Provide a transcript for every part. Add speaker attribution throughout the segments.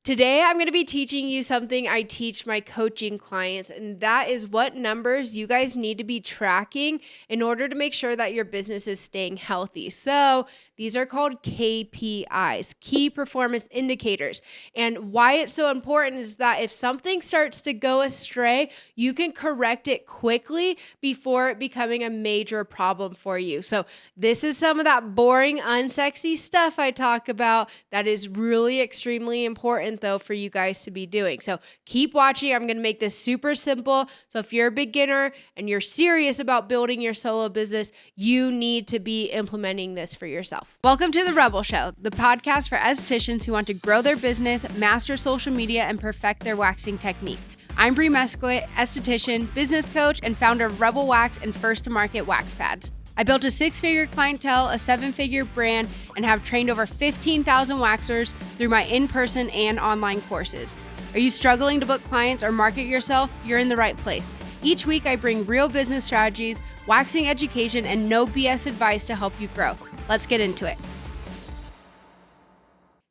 Speaker 1: Today, I'm going to be teaching you something I teach my coaching clients, and that is what numbers you guys need to be tracking in order to make sure that your business is staying healthy. So these are called KPIs, key performance indicators. And why it's so important is that if something starts to go astray, you can correct it quickly before it becoming a major problem for you. So this is some of that boring, unsexy stuff I talk about that is really extremely important though for you guys to be doing. So keep watching. I'm going to make this super simple. So if you're a beginner and you're serious about building your solo business, you need to be implementing this for yourself. Welcome to The Rebel Show, the podcast for estheticians who want to grow their business, master social media, and perfect their waxing technique. I'm Bree Mesquit, esthetician, business coach, and founder of Rebel Wax and First to Market Wax Pads. I built a 6-figure clientele, a 7-figure brand, and have trained over 15,000 waxers through my in-person and online courses. Are you struggling to book clients or market yourself? You're in the right place. Each week, I bring real business strategies, waxing education, and no BS advice to help you grow. Let's get into it.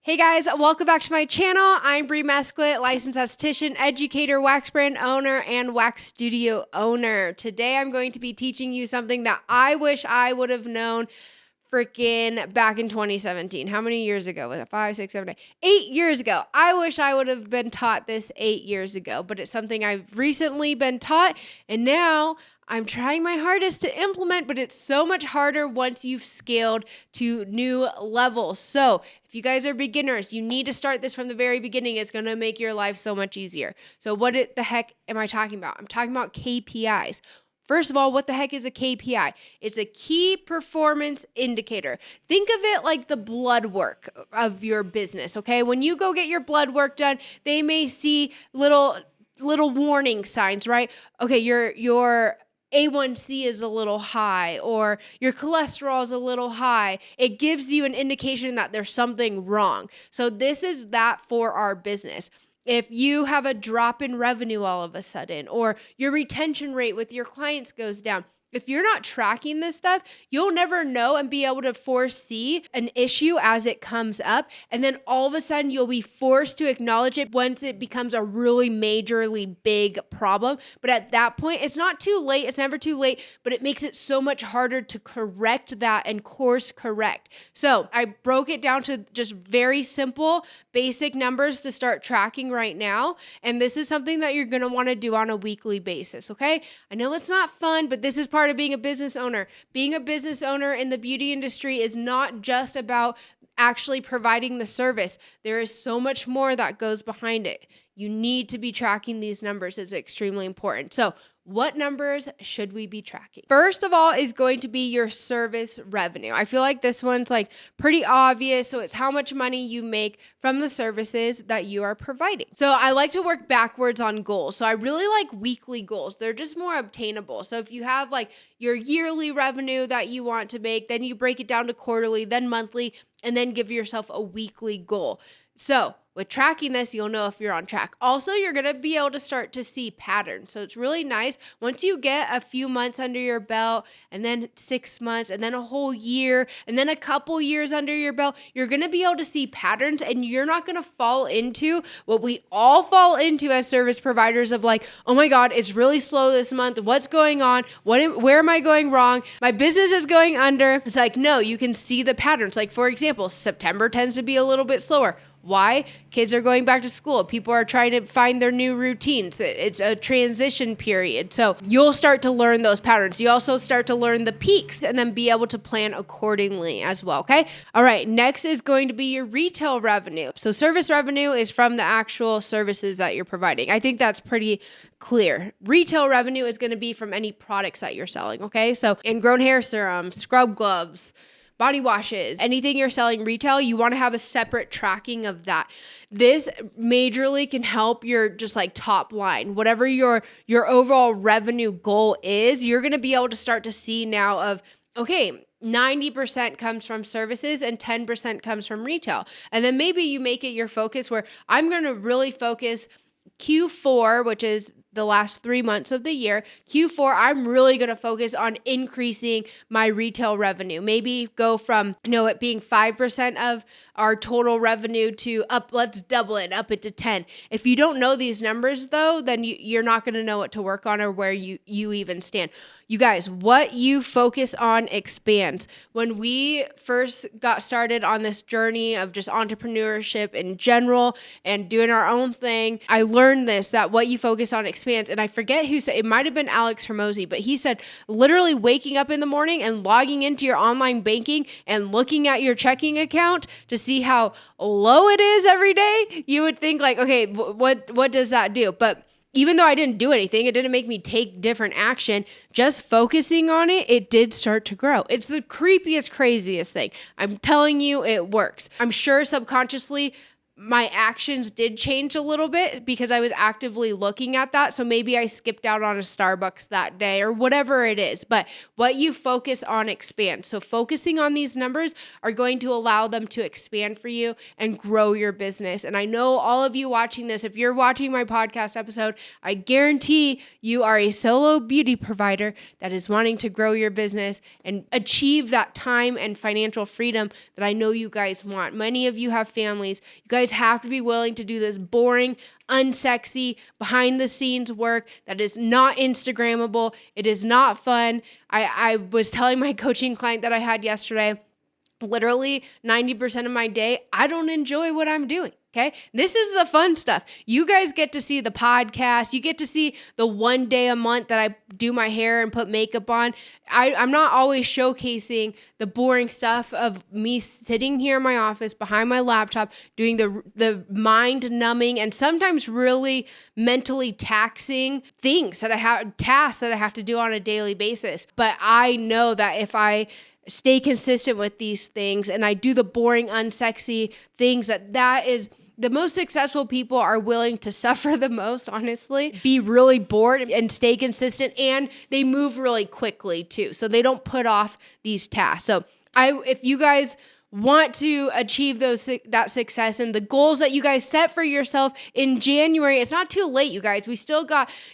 Speaker 1: Hey guys, welcome back to my channel. I'm Bree Mesquit, licensed esthetician, educator, wax brand owner, and wax studio owner. Today I'm going to be teaching you something that I wish I would have known freaking back in 2017. How many years ago was it? 5, 6, 7, 8? 8 years ago. I wish I would have been taught this 8 years ago, but it's something I've recently been taught, and now I'm trying my hardest to implement, but it's so much harder once you've scaled to new levels. So if you guys are beginners, you need to start this from the very beginning. It's going to make your life so much easier. So what the heck am I talking about? I'm talking about KPIs. First of all, what the heck is a KPI? It's a key performance indicator. Think of it like the blood work of your business, okay? When you go get your blood work done, they may see little warning signs, right? Okay, your A1C is a little high or your cholesterol is a little high. It gives you an indication that there's something wrong. So this is that for our business. If you have a drop in revenue all of a sudden, or your retention rate with your clients goes down, if you're not tracking this stuff, you'll never know and be able to foresee an issue as it comes up. And then all of a sudden you'll be forced to acknowledge it once it becomes a really majorly big problem. But at that point, it's not too late. It's never too late, but it makes it so much harder to correct that and course correct. So I broke it down to just very simple, basic numbers to start tracking right now. And this is something that you're going to want to do on a weekly basis. Okay. I know it's not fun, but this is part of being a business owner. Being a business owner in the beauty industry is not just about actually providing the service. There is so much more that goes behind it. You need to be tracking these numbers. It's extremely important. So what numbers should we be tracking? First of all is going to be your service revenue. I feel like this one's like pretty obvious. So it's how much money you make from the services that you are providing. So I like to work backwards on goals. So I really like weekly goals. They're just more obtainable. So if you have like your yearly revenue that you want to make, then you break it down to quarterly, then monthly, and then give yourself a weekly goal. So with tracking this, you'll know if you're on track. Also, you're going to be able to start to see patterns. So it's really nice. Once you get a few months under your belt, and then 6 months, and then a whole year, and then a couple years under your belt, you're going to be able to see patterns, and you're not going to fall into what we all fall into as service providers of like, oh my God, it's really slow this month. What's going on? Where am I going wrong? My business is going under. It's like, no, you can see the patterns. Like for example, September tends to be a little bit slower. Why? Kids are going back to school. People are trying to find their new routines. It's a transition period. So you'll start to learn those patterns. You also start to learn the peaks and then be able to plan accordingly as well. Okay. All right. Next is going to be your retail revenue. So service revenue is from the actual services that you're providing. I think that's pretty clear. Retail revenue is going to be from any products that you're selling. Okay. So ingrown hair serum, scrub gloves, body washes, anything you're selling retail, you want to have a separate tracking of that. This majorly can help your just like top line, whatever your overall revenue goal is, you're going to be able to start to see now of, okay, 90% comes from services and 10% comes from retail. And then maybe you make it your focus where I'm going to really focus Q4, which is the last 3 months of the year. Q4, I'm really going to focus on increasing my retail revenue. Maybe go from, it being 5% of our total revenue to let's double it, up it to 10. If you don't know these numbers though, then you're not going to know what to work on or where you even stand. You guys, what you focus on expands. When we first got started on this journey of just entrepreneurship in general and doing our own thing, I learned that what you focus on expands. And I forget who said, it might have been Alex Hermosi, but he said literally waking up in the morning and logging into your online banking and looking at your checking account to see how low it is every day, you would think like, okay, what does that do? But even though I didn't do anything, it didn't make me take different action. Just focusing on it, it did start to grow. It's the creepiest, craziest thing. I'm telling you, it works. I'm sure subconsciously my actions did change a little bit because I was actively looking at that. So maybe I skipped out on a Starbucks that day or whatever it is. But what you focus on expands. So focusing on these numbers are going to allow them to expand for you and grow your business. And I know all of you watching this, if you're watching my podcast episode, I guarantee you are a solo beauty provider that is wanting to grow your business and achieve that time and financial freedom that I know you guys want. Many of you have families. You guys have to be willing to do this boring, unsexy, behind the scenes work that is not Instagrammable. It is not fun. I was telling my coaching client that I had yesterday, literally 90% of my day, I don't enjoy what I'm doing. Okay. This is the fun stuff. You guys get to see the podcast. You get to see the one day a month that I do my hair and put makeup on. I'm not always showcasing the boring stuff of me sitting here in my office behind my laptop, doing the mind numbing and sometimes really mentally taxing tasks that I have to do on a daily basis. But I know that if I stay consistent with these things and I do the boring, unsexy things, that is the most successful people are willing to suffer the most, honestly, be really bored and stay consistent, and they move really quickly too. So they don't put off these tasks. So if you guys want to achieve that success and the goals that you guys set for yourself in January, it's not too late, you guys. We still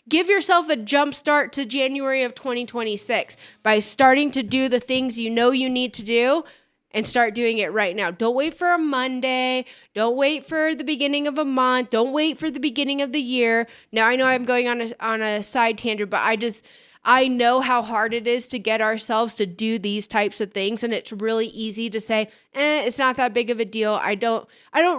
Speaker 1: give yourself a jump start to January of 2026 by starting to do the things you know you need to do and start doing it right now. Don't wait for a Monday. Don't wait for the beginning of a month. Don't wait for the beginning of the year. Now I know I'm going on a side tangent, but I know how hard it is to get ourselves to do these types of things. And it's really easy to say, it's not that big of a deal. I don't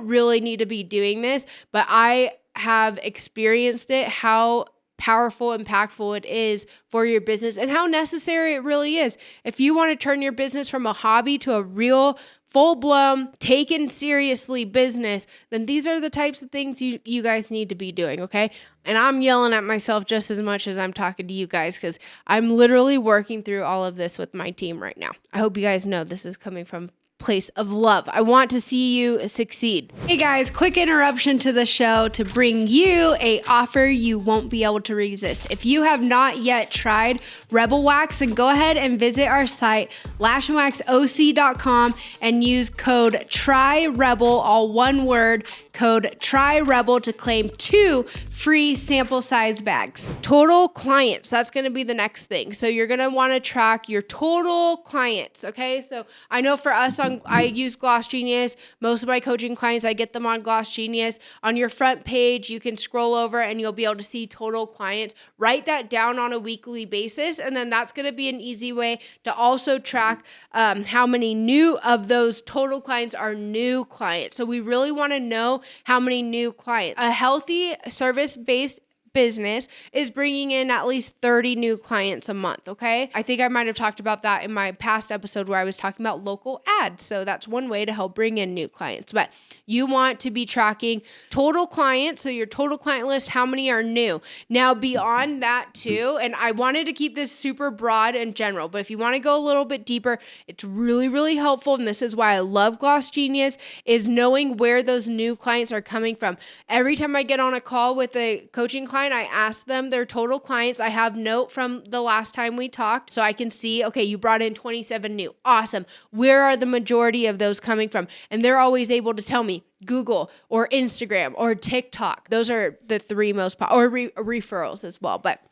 Speaker 1: really need to be doing this, but I have experienced it, how powerful, impactful it is for your business and how necessary it really is. If you want to turn your business from a hobby to a real full-blown, taken seriously business, then these are the types of things you guys need to be doing, okay? And I'm yelling at myself just as much as I'm talking to you guys because I'm literally working through all of this with my team right now. I hope you guys know this is coming from place of love. I want to see you succeed. Hey guys, quick interruption to the show to bring you a offer you won't be able to resist. If you have not yet tried Rebel Wax, then go ahead and visit our site, lashandwaxoc.com, and use code TRYREBEL, all one word, code TRYREBEL to claim 2 free sample size bags. Total clients, that's going to be the next thing. So you're going to want to track your total clients, okay? So I know for us I use Gloss Genius. Most of my coaching clients, I get them on Gloss Genius. On your front page, you can scroll over and you'll be able to see total clients. Write that down on a weekly basis, and then that's going to be an easy way to also track how many new of those total clients are new clients. So we really want to know how many new clients. A healthy service-based business is bringing in at least 30 new clients a month, okay? I think I might have talked about that in my past episode where I was talking about local ads. So that's one way to help bring in new clients. But you want to be tracking total clients, so your total client list, how many are new. Now, beyond that too, and I wanted to keep this super broad and general, but if you want to go a little bit deeper, it's really, really helpful, and this is why I love Gloss Genius, is knowing where those new clients are coming from. Every time I get on a call with a coaching client, client, I ask them their total clients. I have note from the last time we talked, so I can see, okay, you brought in 27 new. Awesome. Where are the majority of those coming from? And they're always able to tell me Google or Instagram or TikTok. Those are the three most or referrals as well. But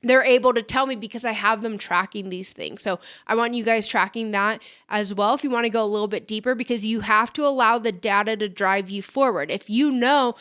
Speaker 1: they're able to tell me because I have them tracking these things. So I want you guys tracking that as well if you want to go a little bit deeper, because you have to allow the data to drive you forward. If you know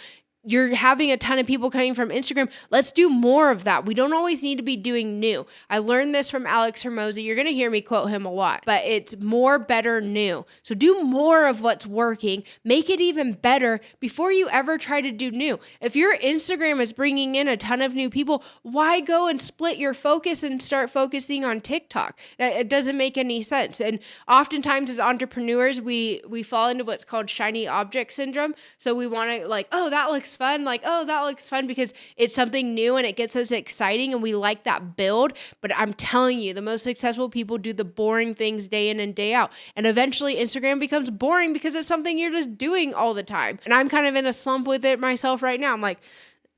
Speaker 1: you're having a ton of people coming from Instagram, let's do more of that. We don't always need to be doing new. I learned this from Alex Hermosi. You're going to hear me quote him a lot, but it's more, better, new. So do more of what's working, make it even better before you ever try to do new. If your Instagram is bringing in a ton of new people, why go and split your focus and start focusing on TikTok? It doesn't make any sense. And oftentimes as entrepreneurs, we fall into what's called shiny object syndrome. So we want to like, oh, that looks fun. Like, oh, that looks fun because it's something new and it gets us exciting and we like that build. But I'm telling you, the most successful people do the boring things day in and day out. And eventually Instagram becomes boring because it's something you're just doing all the time. And I'm kind of in a slump with it myself right now. I'm like,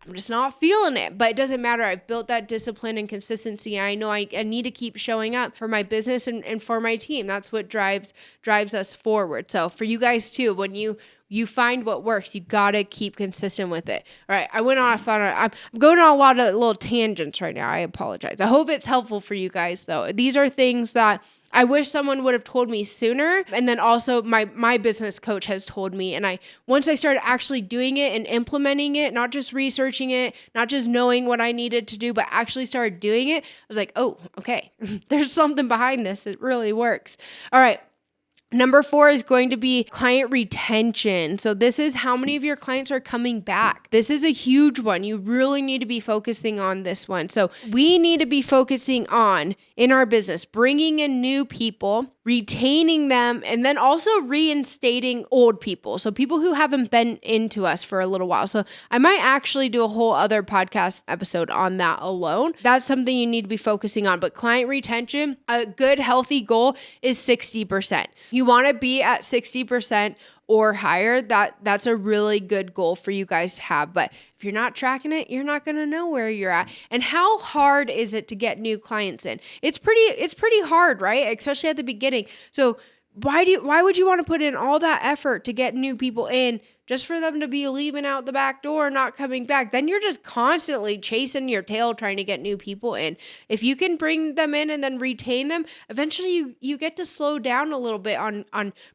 Speaker 1: I'm just not feeling it, but it doesn't matter. I've built that discipline and consistency. I know I need to keep showing up for my business and for my team. That's what drives us forward. So for you guys too, when you find what works, you gotta keep consistent with it. All right, I went off on I'm going on a lot of little tangents right now. I apologize. I hope it's helpful for you guys though. These are things that I wish someone would have told me sooner. And then also my business coach has told me. And once I started actually doing it and implementing it, not just researching it, not just knowing what I needed to do, but actually started doing it, I was like, oh, okay, there's something behind this. It really works. All right. Number 4 is going to be client retention. So this is how many of your clients are coming back. This is a huge one. You really need to be focusing on this one. So we need to be focusing on, in our business, bringing in new people, retaining them, and then also reinstating old people. So people who haven't been into us for a little while. So I might actually do a whole other podcast episode on that alone. That's something you need to be focusing on. But client retention, a good healthy goal is 60%. You want to be at 60% or higher. That's a really good goal for you guys to have. But if you're not tracking it, you're not going to know where you're at. And how hard is it to get new clients in? It's pretty hard, right? Especially at the beginning. So why would you want to put in all that effort to get new people in just for them to be leaving out the back door, not coming back? Then you're just constantly chasing your tail trying to get new people in. If you can bring them in and then retain them, eventually you get to slow down a little bit on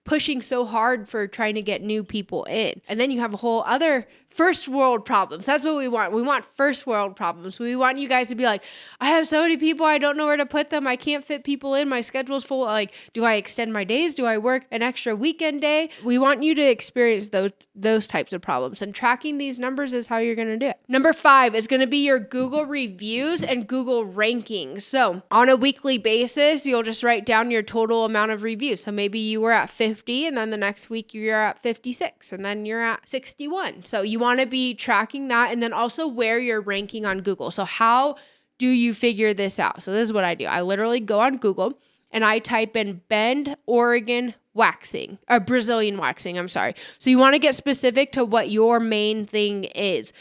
Speaker 1: pushing so hard for trying to get new people in. And then you have a whole other first world problems. That's what we want. We want first world problems. We want you guys to be like, I have so many people, I don't know where to put them. I can't fit people in. My schedule's full. Like, do I extend my days? Do I work an extra weekend day? We want you to experience those types of problems, and tracking these numbers is how you're going to do it. Number 5 is going to be your Google reviews and Google rankings. So on a weekly basis, you'll just write down your total amount of reviews. So maybe you were at 50 and then the next week you're at 56 and then you're at 61. So you want to be tracking that, and then also where you're ranking on Google. So how do you figure this out? So this is what I do. I literally go on Google and I type in Bend, Oregon waxing, or Brazilian waxing, I'm sorry. So you want to get specific to what your main thing is.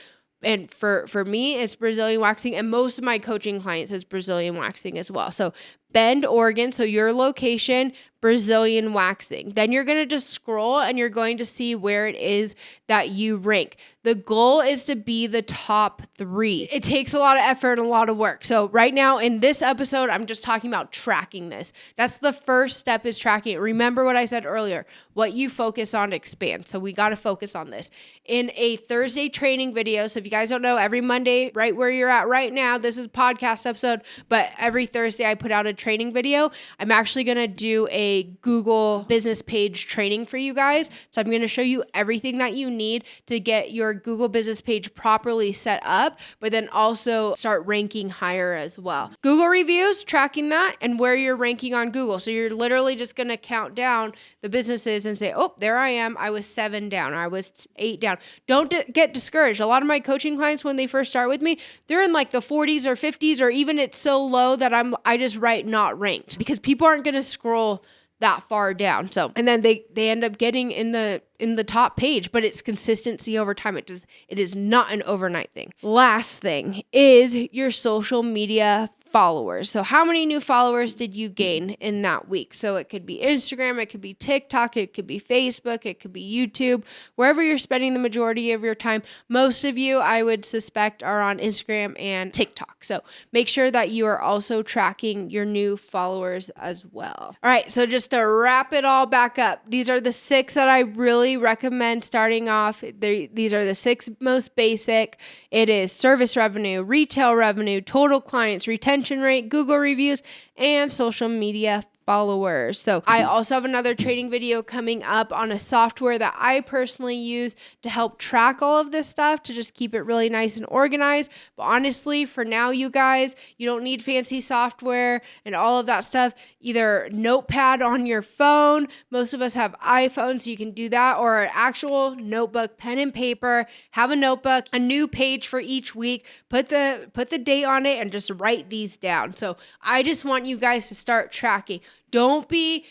Speaker 1: And for me, it's Brazilian waxing, and most of my coaching clients is Brazilian waxing as well. So Bend, Oregon, so your location, Brazilian waxing. Then you're going to just scroll and you're going to see where it is that you rank. The goal is to be the top 3. It takes a lot of effort and a lot of work. So right now in this episode, I'm just talking about tracking this. That's the first step, is tracking it. Remember what I said earlier, what you focus on expands. So we got to focus on this. In a Thursday training video, so if you guys don't know, every Monday, right where you're at right now, this is a podcast episode, but every Thursday I put out a training video. I'm actually going to do a Google business page training for you guys. So I'm going to show you everything that you need to get your Google business page properly set up, but then also start ranking higher as well. Google reviews, tracking that, and where you're ranking on Google. So you're literally just going to count down the businesses and say, oh, there I am. I was 7 down, or I was 8 down. Don't get discouraged. A lot of my coaching clients, when they first start with me, they're in like the 40s or 50s, or even it's so low that I just write not ranked, because people aren't going to scroll that far down. So, and then they end up getting in the top page, but it's consistency over time. It is not an overnight thing. Last thing is your social media followers. So how many new followers did you gain in that week? So it could be Instagram, it could be TikTok, it could be Facebook, it could be YouTube, wherever you're spending the majority of your time. Most of you, I would suspect, are on Instagram and TikTok. So make sure that you are also tracking your new followers as well. All right, so just to wrap it all back up, these are the 6 that I really recommend starting off. These are the 6 most basic. It is service revenue, retail revenue, total clients, retention rate, Google reviews, and social media followers. So I also have another training video coming up on a software that I personally use to help track all of this stuff, to just keep it really nice and organized. But honestly, for now, you guys, you don't need fancy software and all of that stuff. Either Notepad on your phone. Most of us have iPhones, so you can do that, or an actual notebook, pen and paper. Have a notebook, a new page for each week. Put the date on it and just write these down. So I just want you guys to start tracking. Don't be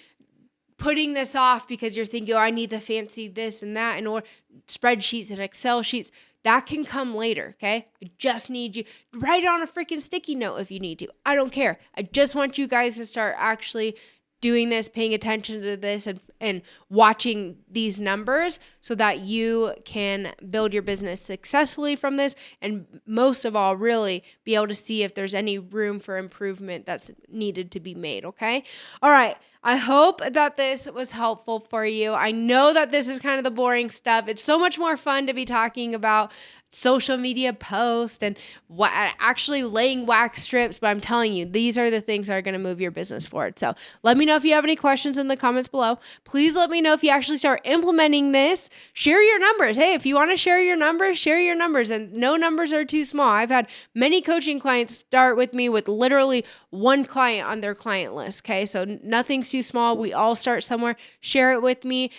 Speaker 1: putting this off because you're thinking, oh, I need the fancy this and that, or spreadsheets and Excel sheets. That can come later, okay? I just need you. Write it on a freaking sticky note if you need to. I don't care. I just want you guys to start actually doing this, paying attention to this, and watching these numbers so that you can build your business successfully from this, and most of all, really be able to see if there's any room for improvement that's needed to be made, okay? All right. I hope that this was helpful for you. I know that this is kind of the boring stuff. It's so much more fun to be talking about social media posts and what actually laying wax strips, but I'm telling you, these are the things that are going to move your business forward. So let me know if you have any questions in the comments below. Please let me know if you actually start implementing this. Share your numbers. Hey, if you want to share your numbers, and no numbers are too small. I've had many coaching clients start with me with literally one client on their client list, okay? So nothing's too small. We all start somewhere. Share it with me.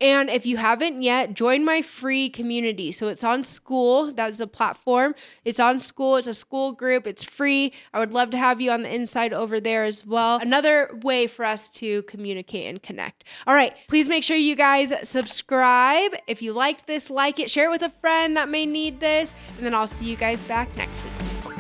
Speaker 1: And if you haven't yet, join my free community. So it's on School. That's a platform. It's on School. It's a school group. It's free. I would love to have you on the inside over there as well. Another way for us to communicate and connect. All right. Please make sure you guys subscribe. If you liked this, like it, share it with a friend that may need this. And then I'll see you guys back next week.